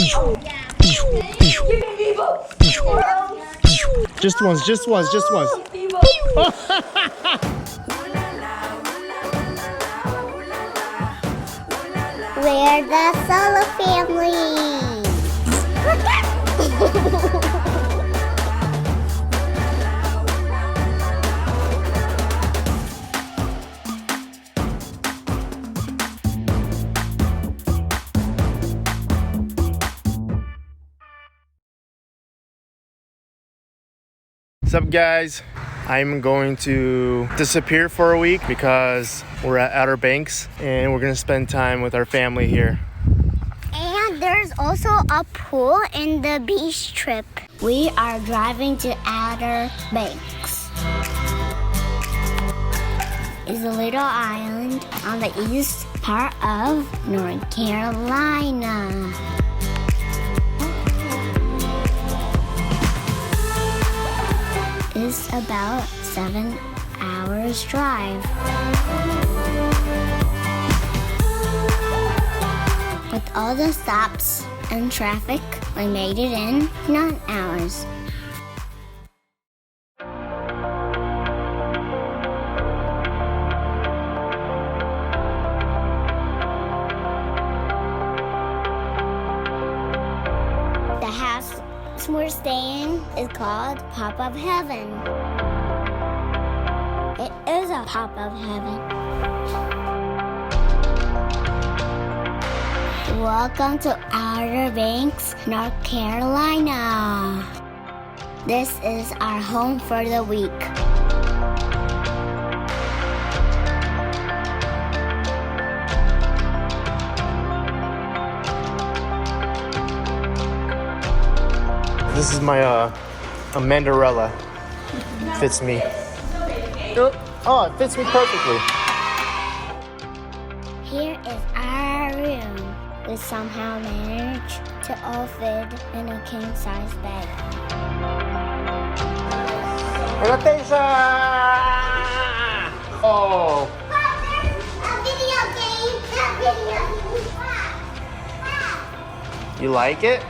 Just once, just once, just once. We're the Solo family. What's up, guys? I'm going to disappear for a week because we're at Outer Banks and we're gonna spend time with our family here. And there's also a pool in the beach trip. We are driving to Outer Banks. It's a little island on the east part of North Carolina. It's about 7 hours drive. With all the stops and traffic, we made it in 9 hours. The house we're staying is called Pop-Up Heaven. It is a Pop-Up Heaven. Welcome to Outer Banks, North Carolina. This is our home for the week. This is my Amandarella. Fits me. Oh, it fits me perfectly. Here is our room. We somehow managed to all fit in a king-size bed. Anastasia! Oh. You like it?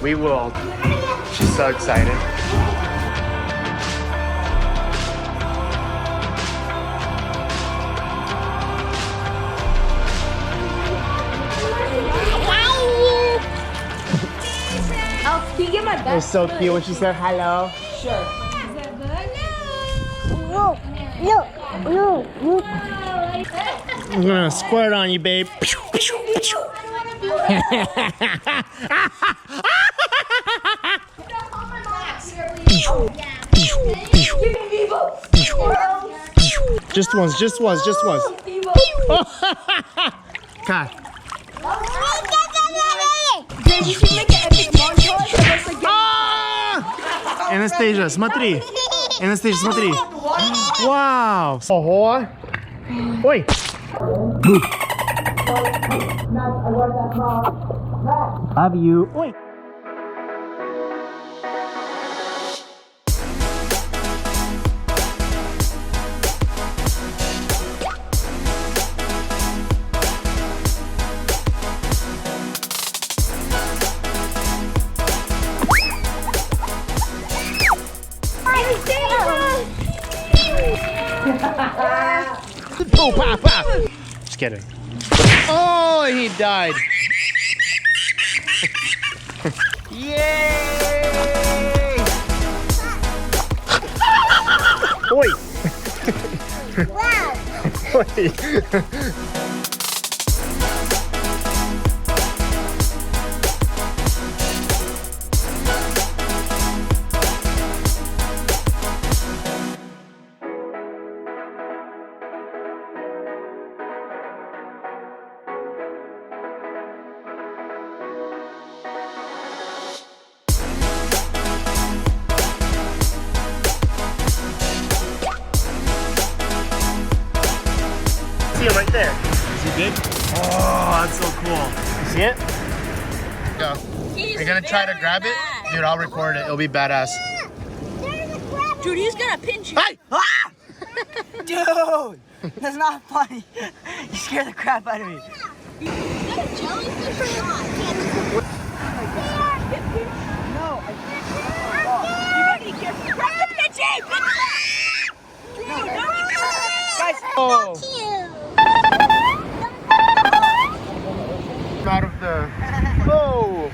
We will. She's so excited. Oh, can you get my It best? was so cute when she said hello. Sure. No. I'm gonna squirt on you, babe. Just once, just once, just once. God. Did you make an epic montage of us again? Anastasia, смотри. Anastasia, смотри. Вау. Ого. Ой. Love you. Ой. Oh, pop, pop. Just kidding. Oh, he died. Yay! Oi. Wow. Oi. See him right there. Is he big? Oh, that's so cool. You see it? Go. You're gonna try to grab it? Dude, I'll record it. It'll be badass. Dude, he's gonna pinch you. Hey! Dude, that's not funny. You scared the crap out of me. jellyfish or not? No, I can't. You gotta be careful. Grab the pigeon! No, don't be guys. Oh, Cute. out of the. Oh.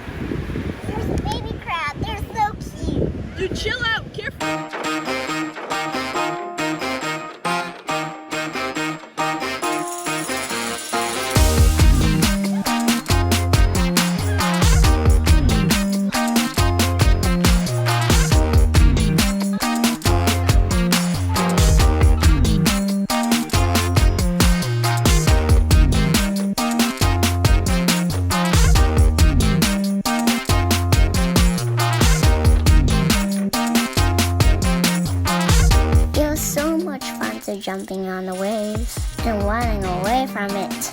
There's baby crab. They're so cute. Dude, chill out. Careful. It was so much fun to jumping on the waves and running away from it.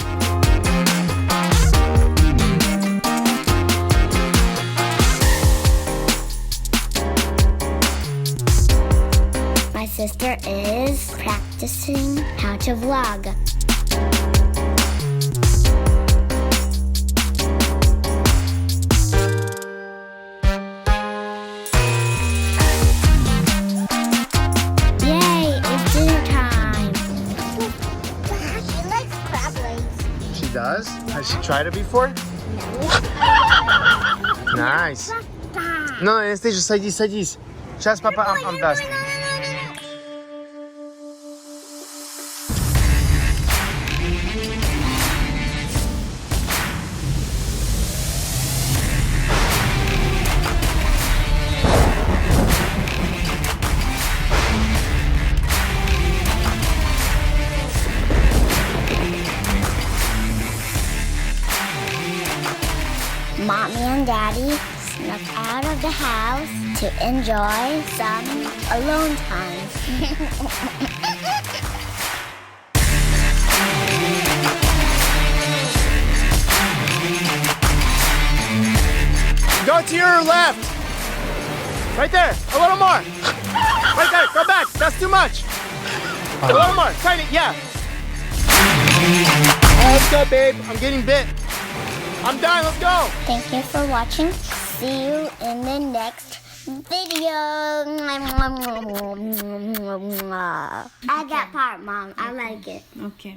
My sister is practicing how to vlog. Yay, it's dinner time. She likes crab legs. She does? Has she tried it before? Nice. No, Anastasia, садись, садись. Сейчас папа вам даст. Mommy and Daddy snuck out of the house to enjoy some alone time. Go to your left. Right there. A little more. Right there. Go back. That's too much. A little more. Tiny. Yeah. Let's go, babe. I'm getting bit. I'm done. Let's go. Thank you for watching. See you in the next video. I got part, Mom. I like it. Okay.